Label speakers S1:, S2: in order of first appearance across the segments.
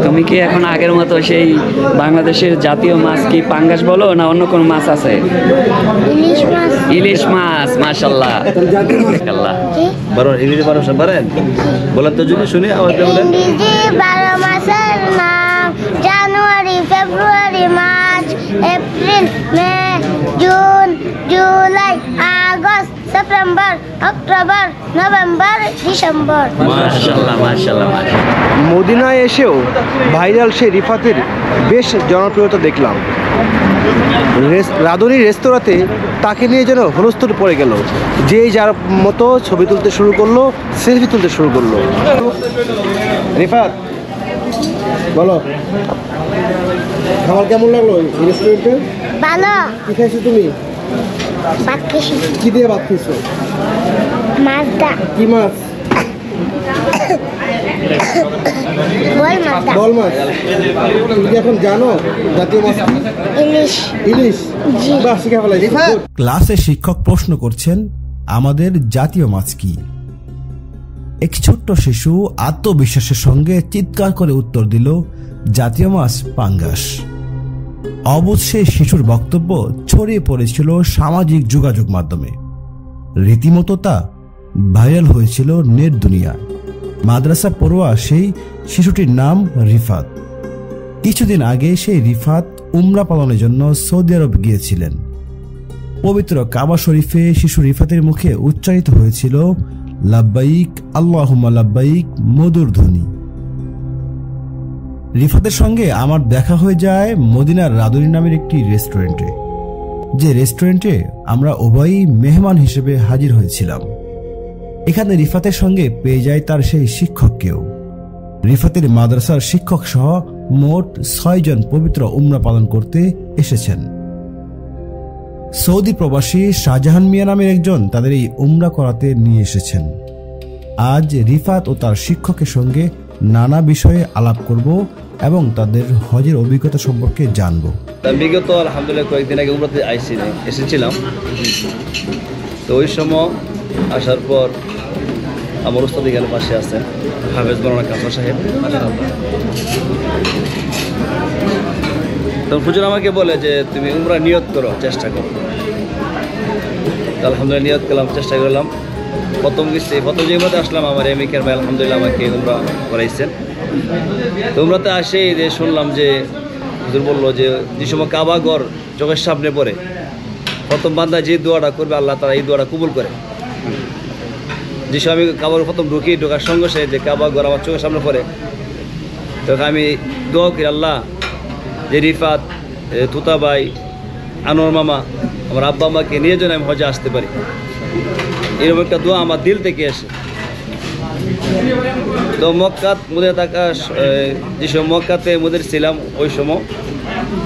S1: তুমি কি এখন আগের মতো সেই বাংলাদেশের জাতীয় মাছ কি পাঙ্গাস বলো না অন্য কোনো মাছ আছে? ইলিশ মাছ, মাশাআল্লাহ। আল্লাহ
S2: বারো ইংরেজি 12 মাস পারেন? বলেন তো যদি শুনি আওয়াজ দিয়ে বলেন।
S3: ইংরেজি 12 মাসের নাম January, February, March, April, May, June, July, August, September, October, November, December.
S1: মাশাআল্লাহ, মাশাআল্লাহ, মাশাআল্লাহ।
S4: মদিনায় এসেও ভাইরাল সেই রিফাতের বেশ জনপ্রিয়তা দেখলাম। রাঁধুনি রেস্তোরাঁতে তাকে নিয়ে যেন হুলস্থুল পড়ে গেল। যেই যার মতো ছবি তুলতে শুরু করলো, সেলফি তুলতে শুরু করলো। রিফাত বলো, খাবার কেমন লাগলো এই রেস্টুরেন্টে?
S3: ভালো।
S4: কি খাইছো তুমি?
S3: ভাত খেয়েছি।
S4: কি দিয়ে ভাত খাইছো?
S3: মাছ দা।
S4: কি মাছ?
S3: বল মাছ দা।
S4: বল মাছ। তুমি কি এখন জানো জাতীয় মাছ কি?
S3: ইলিশ।
S4: ইলিশ? বাহ, শিখে ফেলাই।
S5: ক্লাসে শিক্ষক প্রশ্ন করছেন, আমাদের জাতীয় মাছ কি? এক ছোট্ট শিশু আত্মবিশ্বাসের সঙ্গে চিৎকার করে উত্তর দিল, জাতীয় মাছ পাঙ্গাস। অবশ্যই শিশুর বক্তব্য ছড়িয়ে পড়েছিল সামাজিক যোগাযোগ মাধ্যমে। রীতিমতো তা ভাইরাল হয়েছিল নেট দুনিয়ায়। মাদ্রাসা পড়ুয়া সেই শিশুটির নাম রিফাত। কিছুদিন আগে সেই রিফাত উমরা পালনের জন্য সৌদি আরব গিয়েছিলেন। পবিত্র কাবা শরীফে শিশু রিফাতের মুখে উচ্চারিত হয়েছিল লাব্বাইক আল্লাহুম্মা লাব্বাইক মধুর ধ্বনি। রিফাতের সঙ্গে আমার দেখা হয়ে যায় মদিনার রাঁধুনি নামের একটি রেস্টুরেন্টে, যে রেস্টুরেন্টে আমরা উভয়ই মেহমান হিসেবে হাজির হয়েছিলাম। এখানে রিফাতের সঙ্গে পেয়ে যায় তার সেই শিক্ষককেও। রিফাতের মাদ্রাসার শিক্ষক সহ মোট 6 জন পবিত্র উমরা পালন করতে এসেছেন। সৌদি প্রবাসী শাহজাহান মিয়া নামের একজন তাদের এই উমরা করাতে নিয়ে এসেছেন। আজ রিফাত ও তার শিক্ষকের সঙ্গে নানা বিষয়ে আলাপ করব এবং তাদের হজের অভিজ্ঞতা সম্পর্কে জানব।
S2: বিগত আলহামদুলিল্লাহ কয়েকদিন আগে উমরাতে এসেছিলাম। তো ওই সময় আসার পর আমার উস্তাদ এখানে পাশে আছেন, হাফেজ মাওলানা কাসর সাহেব। তো হুজুর আমাকে বলে যে তুমি উমরা নিয়ত করো, চেষ্টা করো। আলহামদুলিল্লাহ নিয়ত করলাম, চেষ্টা করলাম। প্রথম যে উমরাতে আসলাম, আমার এমিকের ভাই আলহামদুলিল্লাহ আমাকে উমরা করাইছেন। তো উমরাতে আসে যে শুনলাম যে হুজুর বললো যে সময় কাবা ঘর চোখের সামনে পড়ে প্রথম বান্দা যে দোয়াটা করবে আল্লাহ তারা এই দোয়াটা কবুল করে। যে সময় আমি কাবার প্রথম ঢোকার সঙ্গে সে যে কাবা ঘর আমার চোখের সামনে পড়ে, তখন আমি দোয়া করি, আল্লাহ যে রিফাত, তুতাবাই, আনোয়ার মামা, আমার আব্বা আম্মাকে নিয়ে যেন আমি হজে আসতে পারি। এরকম একটা দোয়া আমার দিল থেকে আসে। তো মক্কাত মুদে থাকা যে সময় মক্কাতে মুদের ছিলাম ওই সময়,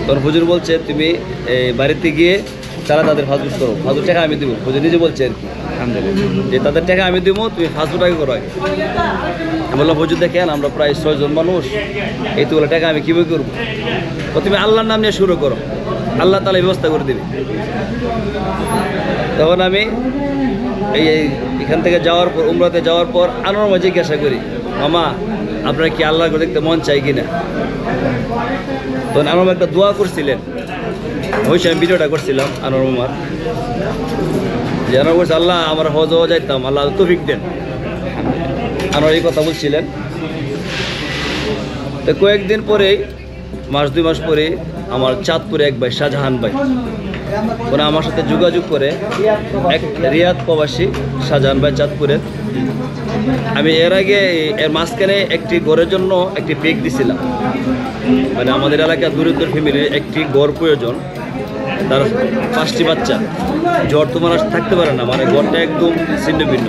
S2: তখন হুজুর বলছে তুমি বাড়িতে গিয়ে তারা তাদের ফাজুর করো, ফাজুর টাকা আমি দেবো। হুজুর নিজে বলছে আর কি যে তাদের টাকা আমি দেবো, তুমি ফাজুর টাকা করো আগে। আমি বললাম হুজুর দেখেন আমরা প্রায় 6 জন মানুষ, এইগুলো টাকা আমি কীভাবে করবো? তো তুমি আল্লাহর নাম নিয়ে শুরু করো, আল্লাহ তাআলা ব্যবস্থা করে দেবে। তখন আমি এখান থেকে যাওয়ার পর উমরাতে যাওয়ার পর আনোয়ার মামা জিজ্ঞাসা করি, মামা আপনার কি আল্লাহকে দেখতে মন চাই কিনা? তখন আনোয়ার একটা দোয়া করছিলেন, ওই সময় ভিডিওটা করছিলাম আনোয়ার মামার, যে আনোয়ার বলছে আল্লাহ আমার হজ যাইতাম, আল্লাহ তৌফিক দেন। আনোয়ার এই কথা বলছিলেন। তো কয়েকদিন পরেই, 1-2 মাস পরে আমার চাঁদপুরে এক ভাই শাহজাহান ভাই ওরা আমার সাথে যোগাযোগ করে, এক রিয়াদ প্রবাসী শাহজাহান ভাই চাঁদপুরের। আমি এর মাঝখানে একটি ঘরের জন্য একটি পেক দিছিলাম, মানে আমাদের এলাকার দরিদ্র ফ্যামিলির একটি ঘর প্রয়োজন, তার 5টি বাচ্চা, জ্বর তোমার থাকতে পারে না, মানে ঘরটা একদম ছিন্ন ভিন্ন।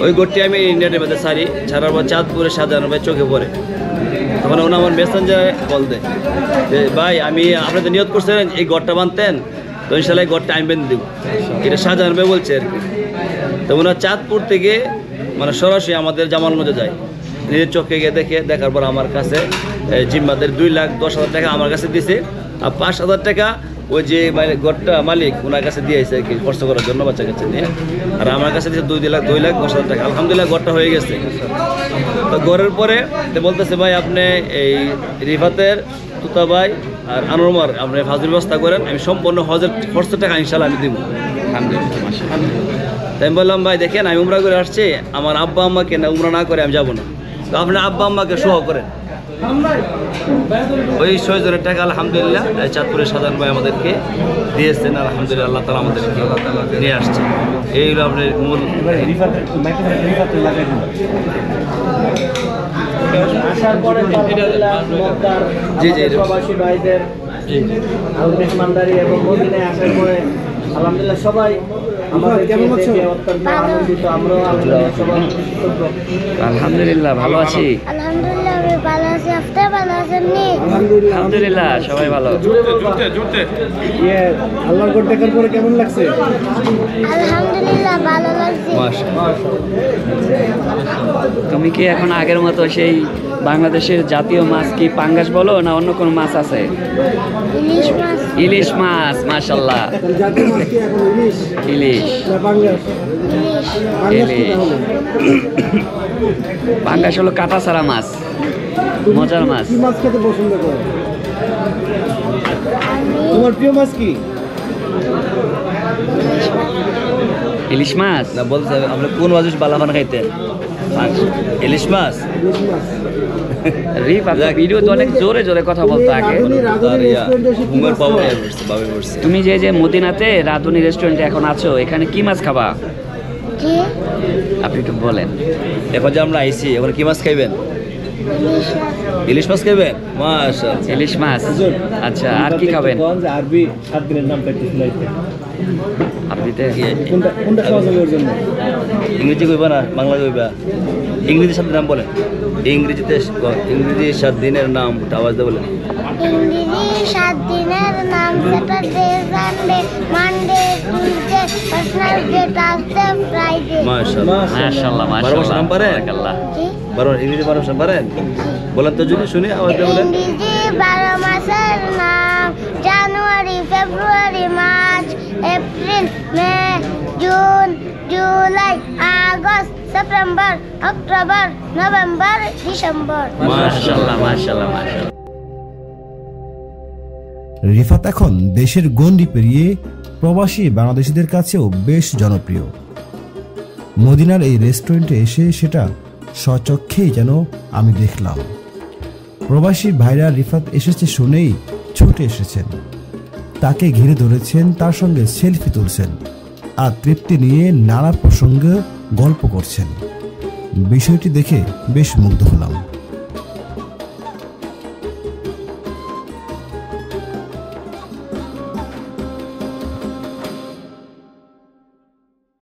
S2: ওই ঘরটি আমি নেটের মধ্যে ছাড়ার পর চাঁদপুরে শাহজাহান ভাই চোখে পড়ে। তখন ওনা আমার মেসেঞ্জারে কল দেয় যে ভাই আমি আপনাদের নিয়ত করছিলেন এই ঘরটা বানতেন, তো ইনশাল্লাহ এই ঘরটা আমি বেঁধে দেবো, এটা শাহজাহান ভাই বলছে আর কি। তো ওনার চাঁদপুর থেকে মানে সরাসরি আমাদের জামালগঞ্জে যায়, নিজের চোখে গিয়ে দেখার পর আমার কাছে জিম্মাদের 2,10,000 টাকা আমার কাছে দিছে, আর 5,000 টাকা ওই যে ঘরটা মালিক ওনার কাছে দিয়েছে আর কি খরচ করার জন্য বাচ্চা কাছে নিয়ে, আর আমার কাছে দিয়েছে 2,10,10,000 টাকা। আলহামদুলিল্লাহ ঘরটা হয়ে গেছে। তো ঘরের পরে বলতেছে ভাই আপনি এই রিফাতের তুতা ভাই আর আনোয়ার আপনি হজের ব্যবস্থা করেন, আমি সম্পূর্ণ হজের খরচ টাকা ইনশাল্লাহ আমি দিব। তাই আমি বললাম ভাই দেখেন আমি উমরা করে আসছি, আমার আব্বা আম্মাকে না উমরা না করে আমি যাবো না, তো আপনার আব্বা আম্মাকে সহ করেন। ওই 6 জনের টাকা আলহামদুলিল্লাহ চাঁদপুরের শাহজাহান ভাই আমাদেরকে দিয়েছেন। আলহামদুলিল্লাহ আল্লাহ তাআলা আমাদেরকে নিয়ে আসছে। এই হলো আপনার মূল। জি জি
S6: প্রবাসী ভাইদের মেহমানদারি এবং মদিনায় আসার পরে আলহামদুলিল্লাহ সবাই আমাদের কেমন দেখে অত্যন্ত আনন্দিত। আমরাও আলহামদুলিল্লাহ সবাই
S1: আলহামদুলিল্লাহ ভালো আছি।
S3: আলহামদুলিল্লাহ আমি ভালো আছি, আপনি ভালো আছেন নি?
S1: আলহামদুলিল্লাহ সবাই ভালো।
S6: আল্লাহর ঘর দেখার পরে কেমন লাগছে?
S3: আলহামদুলিল্লাহ ভালো লাগছে।
S1: তুমি কি এখন আগের মতো সেই বাংলাদেশের জাতীয় মাছ কি পাঙ্গাস বলো না অন্য কোনো মাছ আছে?
S3: ইলিশ মাছ।
S1: ইলিশ মাছ, মাশাআল্লাহ।
S6: জাতীয় মাছ কি এখন ইলিশ?
S1: ইলিশ
S6: না পাঙ্গাস?
S1: ইলিশ পাঙ্গাস হলো কাটা ছাড়া মাছ, মজার মাছ।
S6: কি মাছ খেতে পছন্দ করো? তোমার প্রিয় মাছ কি?
S1: ইলিশ মাছ
S2: না বলতে আপনি কোন মাছ বালাফান খাইতেন? ইলিশ মাছ।
S1: রিফ আপনার ভিডিও তো অনেক জোরে জোরে কথা বলতো আগে। তুমি যে মদিনাতে রাধুনী রেস্টুরেন্টে এখন আছো, এখানে কি মাছ খাবা
S3: কি?
S1: আপনি একটু বলেন।
S2: এখন যে আমরা আইছি এখন কি মাছ খাইবেন?
S3: ইলিশ মাছ।
S2: ইলিশ মাছ খাইবেন? মাশাআল্লাহ।
S1: ইলিশ মাছ। আচ্ছা আর কি খাবেন?
S6: আরবি 7 দিনের নামটা একটু শুনাইতে।
S1: আপনিতে
S6: কোনটা সহজ হবে ওর জন্য?
S2: ইংরেজি কইবা না বাংলা কইবা? ইংরেজি 7 দিনের নাম বলেন। ইংরেজিতে ইংরেজি 7 দিনের নাম আওয়াজ দিয়ে বলেন।
S3: ইংরেজি 7 দিনের নাম Saturday, Sunday, Monday, Tuesday, Wednesday, Thursday, Friday.
S2: মাশাআল্লাহ
S1: মাশাআল্লাহ
S2: বারো মাসের নাম পারেন?
S1: বারাকাল্লাহ।
S3: কি?
S2: ইংরেজি 12 মাস পারেন? বলেন তো যদি শুনি আওয়াজ দিয়ে বলেন।
S3: ইংরেজি 12 মাসের নাম January, February, March, April, May, June, July, August, September, October, November, December.
S1: মাশাআল্লাহ মাশাআল্লাহ মাশাআল্লাহ।
S5: রিফাত এখন দেশের গণ্ডি পেরিয়ে প্রবাসী বাংলাদেশিদের কাছেও বেশ জনপ্রিয়। মদিনার এই রেস্টুরেন্টে এসে সেটা স্বচক্ষেই যেন আমি দেখলাম। প্রবাসী ভাইরা রিফাত এসেছে শুনেই ছুটে এসেছেন, তাকে ঘিরে ধরেছেন, তার সঙ্গে সেলফি তুলছেন আর তৃপ্তি নিয়ে নানা প্রসঙ্গে গল্প করছেন। বিষয়টি দেখে বেশ মুগ্ধ হলাম।